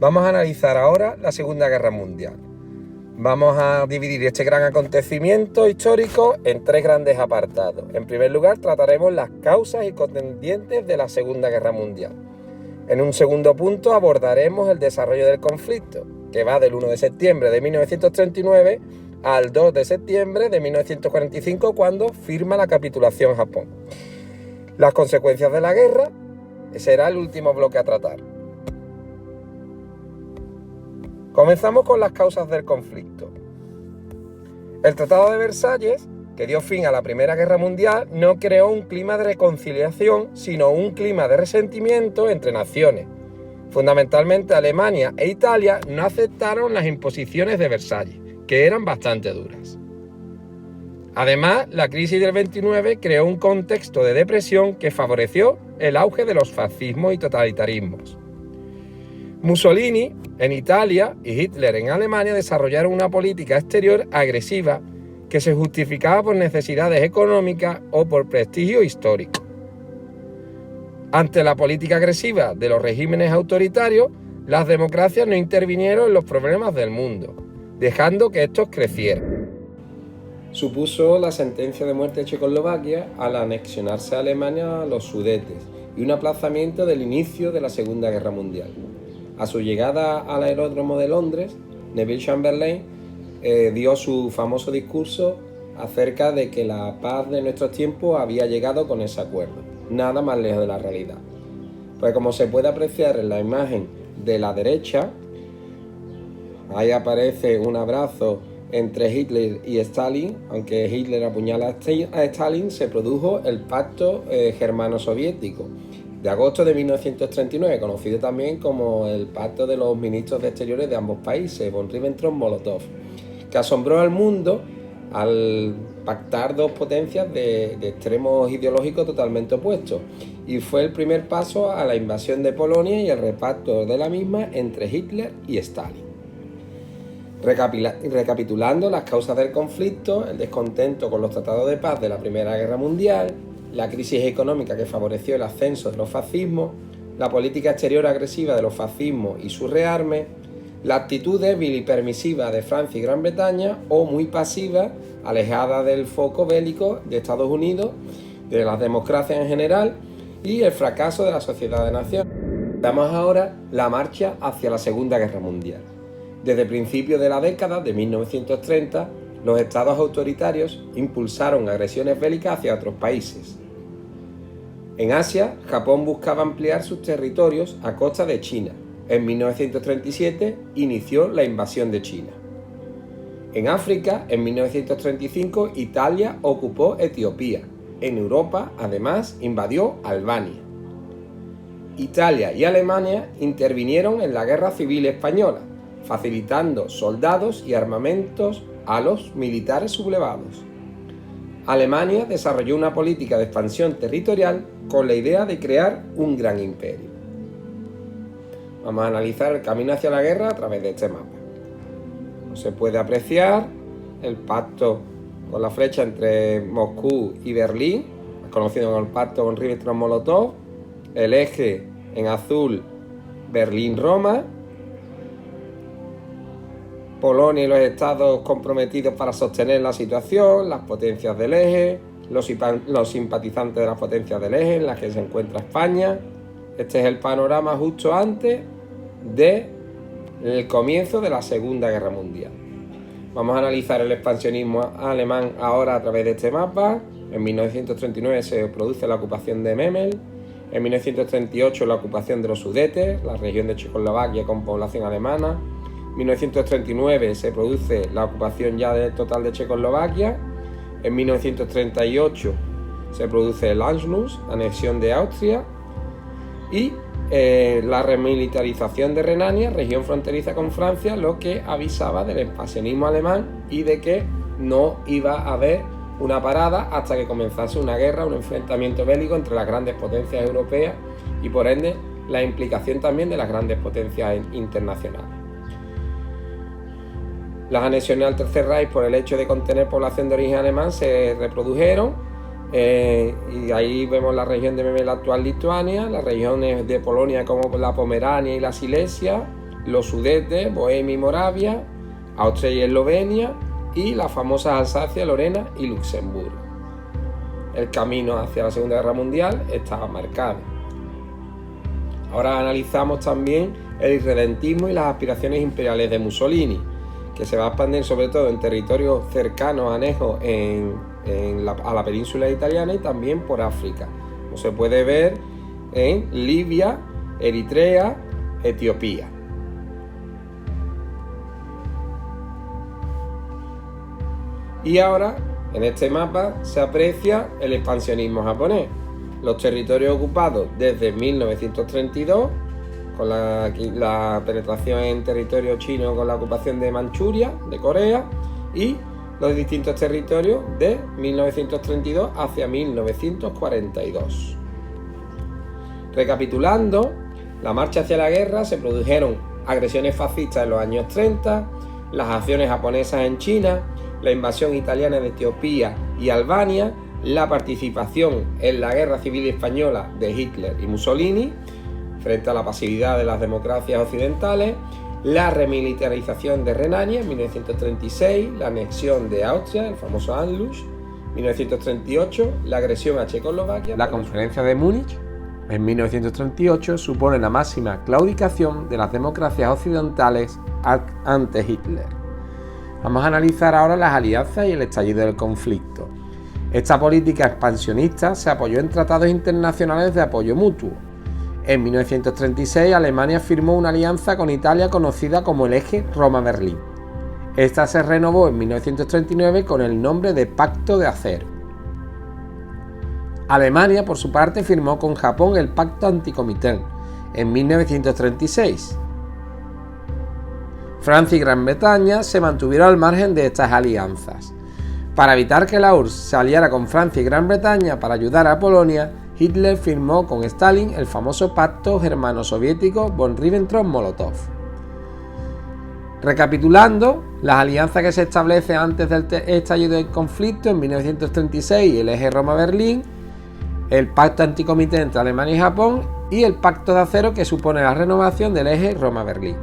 Vamos a analizar ahora la Segunda Guerra Mundial. Vamos a dividir este gran acontecimiento histórico en tres grandes apartados. En primer lugar, trataremos las causas y contendientes de la Segunda Guerra Mundial. En un segundo punto abordaremos el desarrollo del conflicto, que va del 1 de septiembre de 1939 al 2 de septiembre de 1945, cuando firma la capitulación Japón. Las consecuencias de la guerra será el último bloque a tratar. Comenzamos con las causas del conflicto. El Tratado de Versalles, que dio fin a la Primera Guerra Mundial, no creó un clima de reconciliación, sino un clima de resentimiento entre naciones. Fundamentalmente Alemania e Italia no aceptaron las imposiciones de Versalles, que eran bastante duras. Además, la crisis del 29 creó un contexto de depresión que favoreció el auge de los fascismos y totalitarismos. Mussolini en Italia y Hitler en Alemania desarrollaron una política exterior agresiva que se justificaba por necesidades económicas o por prestigio histórico. Ante la política agresiva de los regímenes autoritarios, las democracias no intervinieron en los problemas del mundo, dejando que estos crecieran. Supuso la sentencia de muerte de Checoslovaquia al anexionarse a Alemania los Sudetes y un aplazamiento del inicio de la Segunda Guerra Mundial. A su llegada al aeródromo de Londres, Neville Chamberlain dio su famoso discurso acerca de que la paz de nuestros tiempos había llegado con ese acuerdo. Nada más lejos de la realidad. Pues como se puede apreciar en la imagen de la derecha, ahí aparece un abrazo entre Hitler y Stalin. Aunque Hitler apuñala a Stalin, se produjo el pacto germano-soviético de agosto de 1939, conocido también como el pacto de los ministros de Exteriores de ambos países, von Ribbentrop-Molotov, que asombró al mundo al pactar dos potencias de extremos ideológicos totalmente opuestos, y fue el primer paso a la invasión de Polonia y el reparto de la misma entre Hitler y Stalin. Recapitulando las causas del conflicto: el descontento con los tratados de paz de la Primera Guerra Mundial, la crisis económica que favoreció el ascenso de los fascismos, la política exterior agresiva de los fascismos y su rearme, la actitud débil y permisiva de Francia y Gran Bretaña, o muy pasiva, alejada del foco bélico de Estados Unidos, de las democracias en general, y el fracaso de la sociedad de naciones. Damos ahora la marcha hacia la Segunda Guerra Mundial. Desde principios de la década de 1930, los estados autoritarios impulsaron agresiones bélicas hacia otros países. En Asia, Japón buscaba ampliar sus territorios a costa de China. En 1937 inició la invasión de China. En África, en 1935, Italia ocupó Etiopía. En Europa, además, invadió Albania. Italia y Alemania intervinieron en la Guerra Civil Española, facilitando soldados y armamentos a los militares sublevados. Alemania desarrolló una política de expansión territorial con la idea de crear un gran imperio. Vamos a analizar el camino hacia la guerra a través de este mapa. Se puede apreciar el pacto con la flecha entre Moscú y Berlín, conocido como el pacto con Ribbentrop-Molotov, el eje en azul Berlín-Roma, Polonia y los estados comprometidos para sostener la situación, las potencias del eje, los simpatizantes de las potencias del eje en las que se encuentra España. Este es el panorama justo antes del comienzo de la Segunda Guerra Mundial. Vamos a analizar el expansionismo alemán ahora a través de este mapa. En 1939 se produce la ocupación de Memel. En 1938 la ocupación de los Sudetes, la región de Checoslovaquia con población alemana. En 1939 se produce la ocupación ya total de Checoslovaquia. En 1938 se produce el Anschluss, anexión de Austria, y la remilitarización de Renania, región fronteriza con Francia, lo que avisaba del expansionismo alemán y de que no iba a haber una parada hasta que comenzase una guerra, un enfrentamiento bélico entre las grandes potencias europeas y por ende la implicación también de las grandes potencias internacionales. Las anexiones al Tercer Reich, por el hecho de contener población de origen alemán, se reprodujeron y ahí vemos la región de Memel, la actual Lituania, las regiones de Polonia como la Pomerania y la Silesia, los Sudetes, Bohemia y Moravia, Austria y Eslovenia y las famosas Alsacia, Lorena y Luxemburgo. El camino hacia la Segunda Guerra Mundial estaba marcado. Ahora analizamos también el irredentismo y las aspiraciones imperiales de Mussolini, que se va a expandir sobre todo en territorios cercanos, anejos a la península italiana y también por África, como se puede ver en Libia, Eritrea, Etiopía. Y ahora, en este mapa, se aprecia el expansionismo japonés. Los territorios ocupados desde 1932, con la penetración en territorio chino con la ocupación de Manchuria, de Corea, y los distintos territorios de 1932 hacia 1942. Recapitulando, la marcha hacia la guerra se produjeron agresiones fascistas en los años 30, las acciones japonesas en China, la invasión italiana de Etiopía y Albania, la participación en la guerra civil española de Hitler y Mussolini frente a la pasividad de las democracias occidentales, la remilitarización de Renania en 1936, la anexión de Austria, el famoso Anschluss, 1938, la agresión a Checoslovaquia. La conferencia de Múnich en 1938 supone la máxima claudicación de las democracias occidentales ante Hitler. Vamos a analizar ahora las alianzas y el estallido del conflicto. Esta política expansionista se apoyó en tratados internacionales de apoyo mutuo. En 1936 Alemania firmó una alianza con Italia conocida como el eje Roma-Berlín. Esta se renovó en 1939 con el nombre de Pacto de Acero. Alemania, por su parte, firmó con Japón el Pacto Anticomintern en 1936. Francia y Gran Bretaña se mantuvieron al margen de estas alianzas. Para evitar que la URSS se aliara con Francia y Gran Bretaña para ayudar a Polonia, Hitler firmó con Stalin el famoso pacto germano-soviético von Ribbentrop-Molotov. Recapitulando, las alianzas que se establecen antes del estallido del conflicto en 1936, el eje Roma-Berlín, el pacto anticomintern entre Alemania y Japón y el pacto de acero que supone la renovación del eje Roma-Berlín.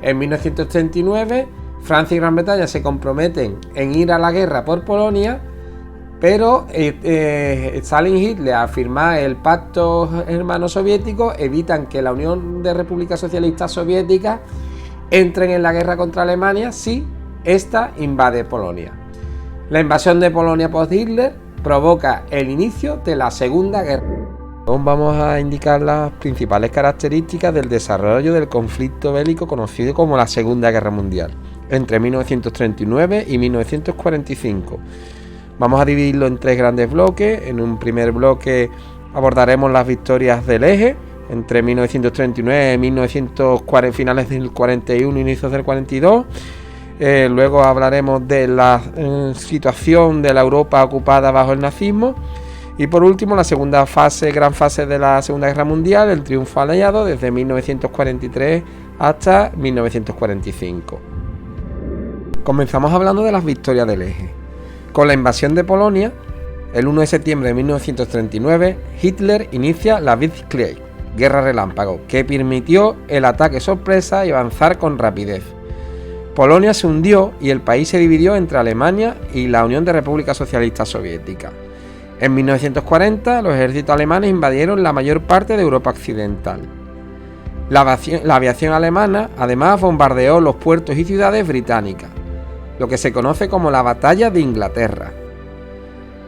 En 1939, Francia y Gran Bretaña se comprometen en ir a la guerra por Polonia, pero Stalin y Hitler, al firmar el pacto germano-soviético, evitan que la Unión de Repúblicas Socialistas Soviéticas entren en la guerra contra Alemania si ésta invade Polonia. La invasión de Polonia post-Hitler provoca el inicio de la Segunda Guerra. Vamos a indicar las principales características del desarrollo del conflicto bélico conocido como la Segunda Guerra Mundial, entre 1939 y 1945. Vamos a dividirlo en tres grandes bloques. En un primer bloque abordaremos las victorias del eje entre 1939 y 1940, finales del 41 y inicios del 42. Luego hablaremos de la situación de la Europa ocupada bajo el nazismo. Y por último, la segunda fase, gran fase de la Segunda Guerra Mundial, el triunfo aliado desde 1943 hasta 1945. Comenzamos hablando de las victorias del eje. Con la invasión de Polonia, el 1 de septiembre de 1939, Hitler inicia la Blitzkrieg, guerra relámpago, que permitió el ataque sorpresa y avanzar con rapidez. Polonia se hundió y el país se dividió entre Alemania y la Unión de Repúblicas Socialistas Soviéticas. En 1940, los ejércitos alemanes invadieron la mayor parte de Europa occidental. La aviación alemana, además, bombardeó los puertos y ciudades británicas, lo que se conoce como la Batalla de Inglaterra.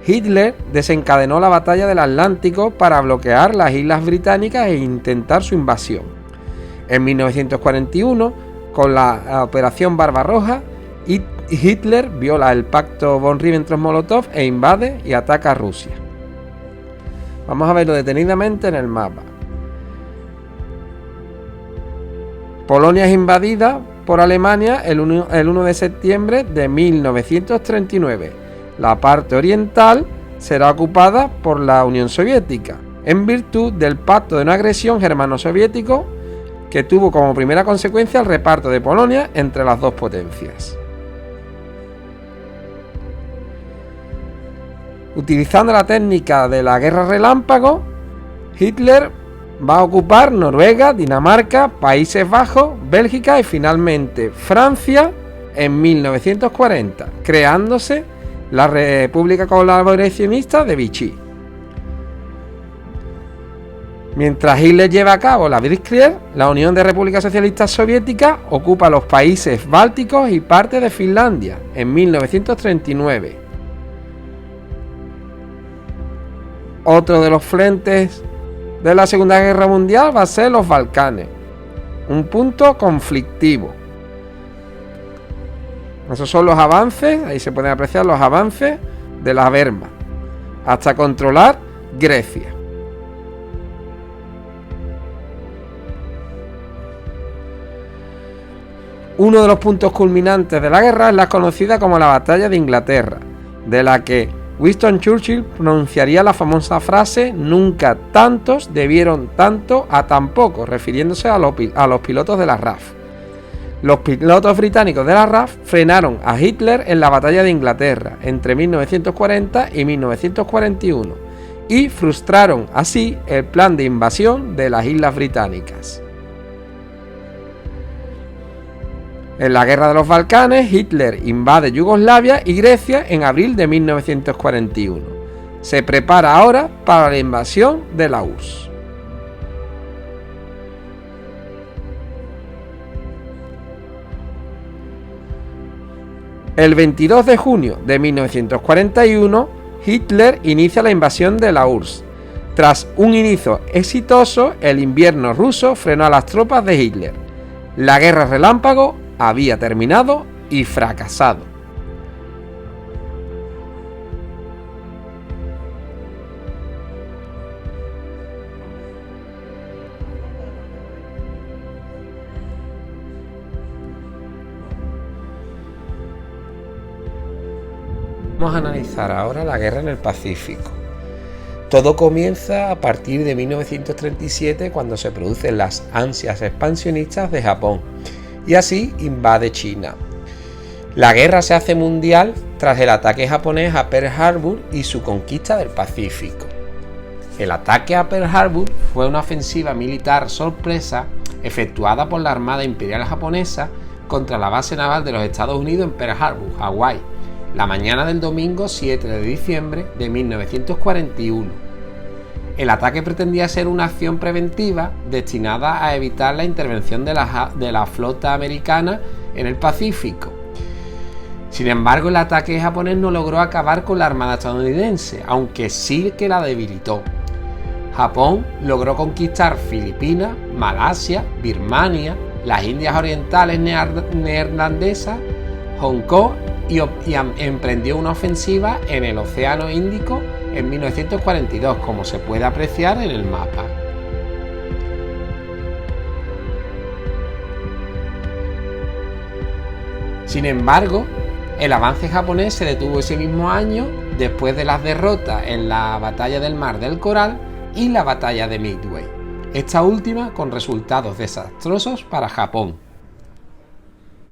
Hitler desencadenó la Batalla del Atlántico para bloquear las islas británicas e intentar su invasión. En 1941, con la Operación Barbarroja, Hitler viola el pacto von Ribbentrop-Molotov e invade y ataca a Rusia. Vamos a verlo detenidamente en el mapa. Polonia es invadida por Alemania el 1 de septiembre de 1939. La parte oriental será ocupada por la Unión Soviética, en virtud del pacto de no agresión germano-soviético que tuvo como primera consecuencia el reparto de Polonia entre las dos potencias. Utilizando la técnica de la guerra relámpago, Hitler va a ocupar Noruega, Dinamarca, Países Bajos, Bélgica y finalmente Francia en 1940, creándose la República Colaboracionista de Vichy. Mientras Hitler lleva a cabo la Blitzkrieg, la Unión de Repúblicas Socialistas Soviéticas ocupa los países bálticos y parte de Finlandia en 1939. Otro de los frentes de la Segunda Guerra Mundial va a ser los Balcanes, un punto conflictivo. Esos son los avances, ahí se pueden apreciar los avances de la Wehrmacht, hasta controlar Grecia. Uno de los puntos culminantes de la guerra es la conocida como la Batalla de Inglaterra, de la que Winston Churchill pronunciaría la famosa frase "nunca tantos debieron tanto a tan poco", refiriéndose a los pilotos de la RAF. Los pilotos británicos de la RAF frenaron a Hitler en la Batalla de Inglaterra entre 1940 y 1941 y frustraron así el plan de invasión de las Islas Británicas. En la Guerra de los Balcanes, Hitler invade Yugoslavia y Grecia en abril de 1941. Se prepara ahora para la invasión de la URSS. El 22 de junio de 1941, Hitler inicia la invasión de la URSS. Tras un inicio exitoso, el invierno ruso frenó a las tropas de Hitler. La guerra relámpago había terminado y fracasado. Vamos a analizar ahora la guerra en el Pacífico. Todo comienza a partir de 1937, cuando se producen las ansias expansionistas de Japón y así invade China. La guerra se hace mundial tras el ataque japonés a Pearl Harbor y su conquista del Pacífico. El ataque a Pearl Harbor fue una ofensiva militar sorpresa efectuada por la Armada Imperial Japonesa contra la base naval de los Estados Unidos en Pearl Harbor, Hawái, la mañana del domingo 7 de diciembre de 1941. El ataque pretendía ser una acción preventiva destinada a evitar la intervención de la flota americana en el Pacífico. Sin embargo, el ataque japonés no logró acabar con la armada estadounidense, aunque sí que la debilitó. Japón logró conquistar Filipinas, Malasia, Birmania, las Indias Orientales neerlandesas, Hong Kong y emprendió una ofensiva en el Océano Índico en 1942, como se puede apreciar en el mapa. Sin embargo, el avance japonés se detuvo ese mismo año después de las derrotas en la Batalla del Mar del Coral y la Batalla de Midway, esta última con resultados desastrosos para Japón.